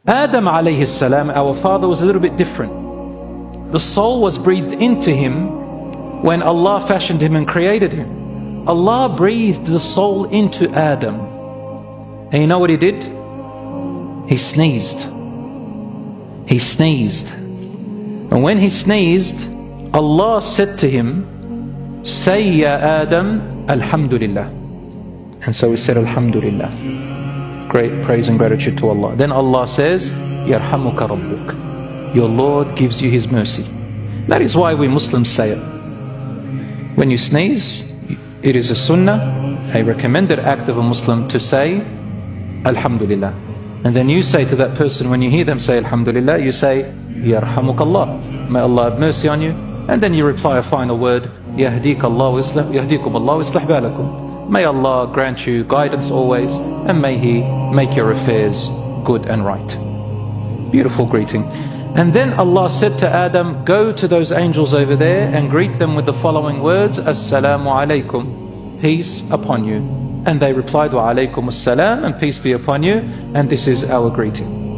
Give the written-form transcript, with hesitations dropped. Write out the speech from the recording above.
Adam alayhi salam, our father, was a little bit different. The soul was breathed into him when Allah fashioned him and created him. Allah breathed the soul into Adam. And you know what he did? He sneezed. He sneezed. And when he sneezed, Allah said to him, "Say ya Adam, Alhamdulillah." And so we said Alhamdulillah. Great praise and gratitude to Allah. Then Allah says, "Yarhamuka Rabbuk." Your Lord gives you His mercy. That is why we Muslims say it. When you sneeze, it is a sunnah, a recommended act of a Muslim to say Alhamdulillah. And then you say to that person, when you hear them say Alhamdulillah, you say Yarhamukallah, may Allah have mercy on you. And then you reply a final word, Yahdikum Allah wa islih balakum. May Allah grant you guidance always, and may He make your affairs good and right. Beautiful greeting. And then Allah said to Adam, go to those angels over there and greet them with the following words, Assalamu alaikum, peace upon you. And they replied, Wa alaikum assalam, and peace be upon you. And this is our greeting.